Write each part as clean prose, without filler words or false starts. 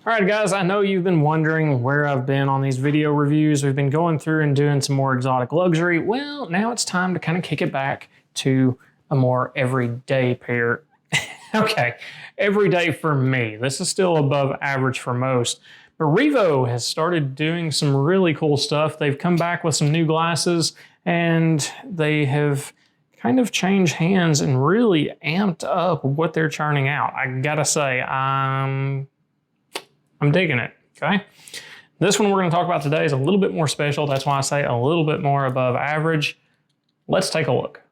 All right, guys, I know you've been wondering where I've been on these video reviews. We've been going through and doing some more exotic luxury. Well, now it's time to kind of kick it back to a more everyday pair. Okay, everyday for me. This is still above average for most. But Revo has started doing some really cool stuff. They've come back with some new glasses, and they have kind of changed hands and really amped up what they're churning out. I gotta say, I'm digging it, okay? This one we're gonna talk about today is a little bit more special. That's why I say a little bit more above average. Let's take a look.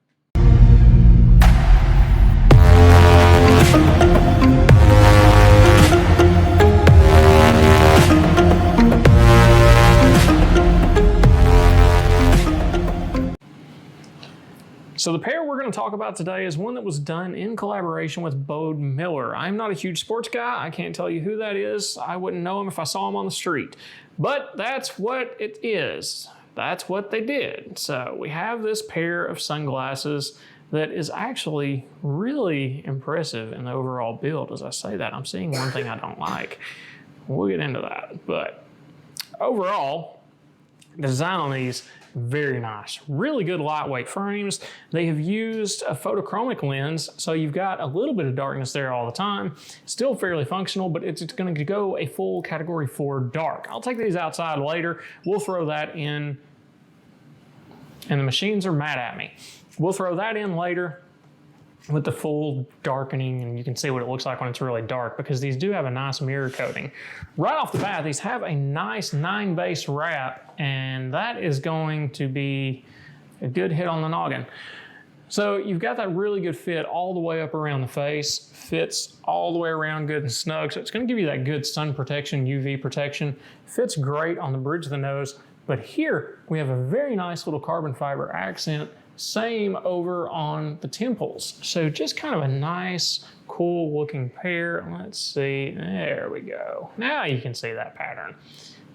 So the pair we're going to talk about today is one that was done in collaboration with Bode Miller. I'm not a huge sports guy. I can't tell you who that is. I wouldn't know him if I saw him on the street. But that's what it is. That's what they did. So we have this pair of sunglasses that is actually really impressive in the overall build. As I say that, I'm seeing one thing I don't like. We'll get into that. But overall, the design on these, very nice. Really good lightweight frames. They have used a photochromic lens, so you've got a little bit of darkness there all the time. Still fairly functional, but it's going to go a full category 4 dark. I'll take these outside later. We'll throw that in, and the machines are mad at me. We'll throw that in later with the full darkening, and you can see what it looks like when it's really dark, because these do have a nice mirror coating. Right off the bat, these have a nice 9 base wrap, and that is going to be a good hit on the noggin. So you've got that really good fit all the way up around the face, fits all the way around good and snug, so it's going to give you that good sun protection, UV protection. Fits great on the bridge of the nose, but here we have a very nice little carbon fiber accent. Same over on the temples. So just kind of a nice, cool looking pair. Let's see, there we go. Now you can see that pattern.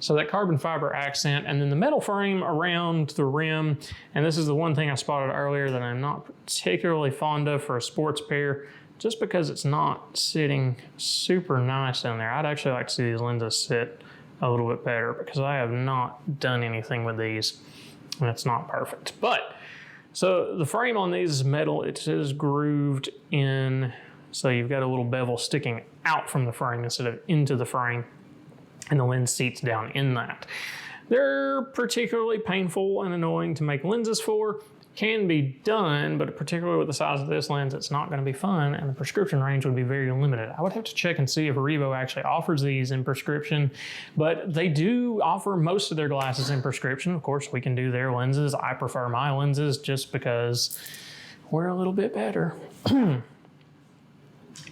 So that carbon fiber accent, and then the metal frame around the rim. And this is the one thing I spotted earlier that I'm not particularly fond of for a sports pair, just because it's not sitting super nice in there. I'd actually like to see these lenses sit a little bit better, because I have not done anything with these, and it's not perfect. But so the frame on these is metal. It is grooved in, so you've got a little bevel sticking out from the frame instead of into the frame, and the lens seats down in that. They're particularly painful and annoying to make lenses for. Can be done, but particularly with the size of this lens, it's not going to be fun, and the prescription range would be very limited. I would have to check and see if Revo actually offers these in prescription, but they do offer most of their glasses in prescription. Of course, we can do their lenses. I prefer my lenses just because we're a little bit better.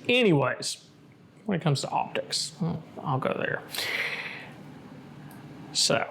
Anyways, when it comes to optics, I'll go there. So,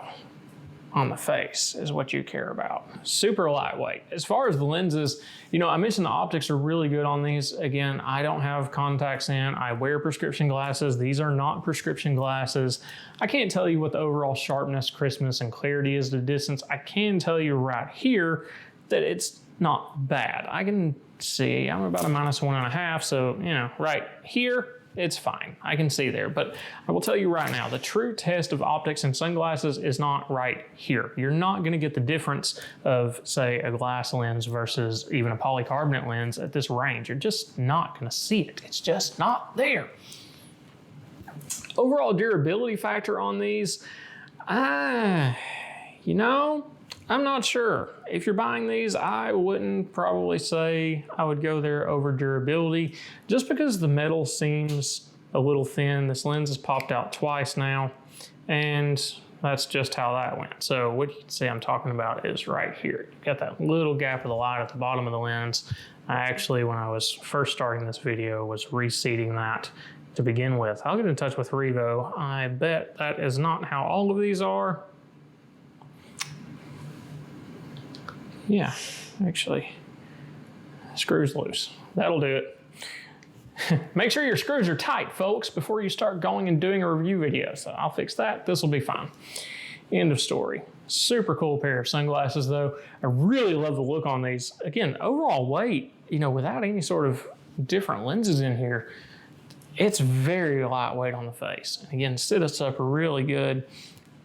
on the face is what you care about. Super lightweight. As far as the lenses, you know, I mentioned the optics are really good on these. Again, I don't have contacts in. I wear prescription glasses. These are not prescription glasses. I can't tell you what the overall sharpness, crispness, and clarity is to distance. I can tell you right here that it's not bad. I can see, I'm about a -1.5, so, you know, right here, it's fine. I can see there, but I will tell you right now, the true test of optics in sunglasses is not right here. You're not gonna get the difference of, say, a glass lens versus even a polycarbonate lens at this range. You're just not gonna see it. It's just not there. Overall durability factor on these, you know, I'm not sure. If you're buying these, I wouldn't probably say I would go there over durability, just because the metal seems a little thin. This lens has popped out twice now, and that's just how that went. So what you can see I'm talking about is right here. You've got that little gap of the light at the bottom of the lens. I actually, when I was first starting this video, was reseating that to begin with. I'll get in touch with Revo. I bet that is not how all of these are. Yeah, actually, screws loose. That'll do it. Make sure your screws are tight, folks, before you start going and doing a review video. So I'll fix that. This will be fine. End of story. Super cool pair of sunglasses, though. I really love the look on these. Again, overall weight, you know, without any sort of different lenses in here, It's very lightweight on the face. And again, sit-ups up are really good.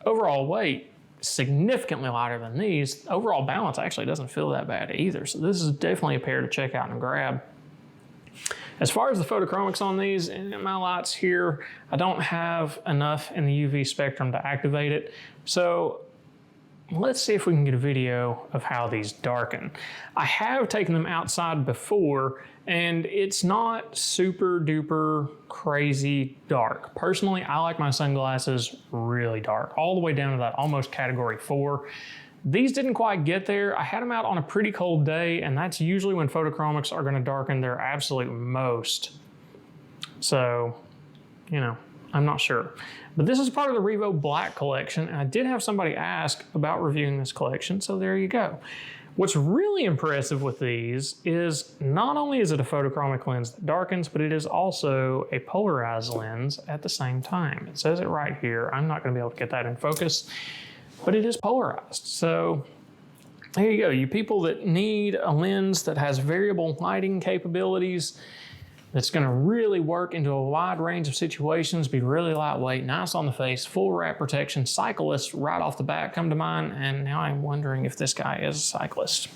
Overall weight, significantly lighter than these. Overall balance actually doesn't feel that bad either. So this is definitely a pair to check out and grab. As far as the photochromics on these, in my lights here, I don't have enough in the UV spectrum to activate it. So let's see if we can get a video of how these darken. I have taken them outside before, and it's not super duper crazy dark. Personally, I like my sunglasses really dark, all the way down to that almost category 4. These didn't quite get there. I had them out on a pretty cold day, and that's usually when photochromics are gonna darken their absolute most. So, you know, I'm not sure. But this is part of the Revo Black collection, and I did have somebody ask about reviewing this collection, so there you go. What's really impressive with these is not only is it a photochromic lens that darkens, but it is also a polarized lens at the same time. It says it right here. I'm not gonna be able to get that in focus, but it is polarized. So there you go. You people that need a lens that has variable lighting capabilities, that's gonna really work into a wide range of situations, be really lightweight, nice on the face, full wrap protection, cyclist right off the bat come to mind, and now I'm wondering if this guy is a cyclist.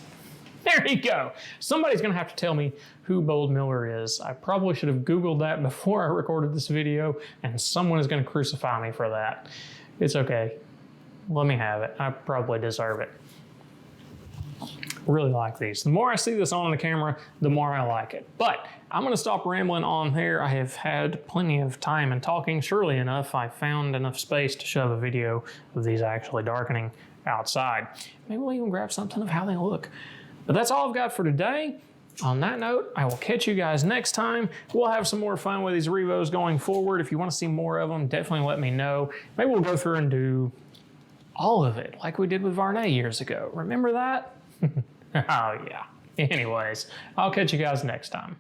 There you go. Somebody's gonna have to tell me who Bold Miller is. I probably should have Googled that before I recorded this video, and someone is gonna crucify me for that. It's okay. Let me have it. I probably deserve it. Really like these. The more I see this on the camera, the more I like it. But I'm gonna stop rambling on here. I have had plenty of time and talking. Surely enough, I found enough space to shove a video of these actually darkening outside. Maybe we'll even grab something of how they look. But that's all I've got for today. On that note, I will catch you guys next time. We'll have some more fun with these Revos going forward. If you wanna see more of them, definitely let me know. Maybe we'll go through and do all of it like we did with Varney years ago. Remember that? Oh yeah. Anyways, I'll catch you guys next time.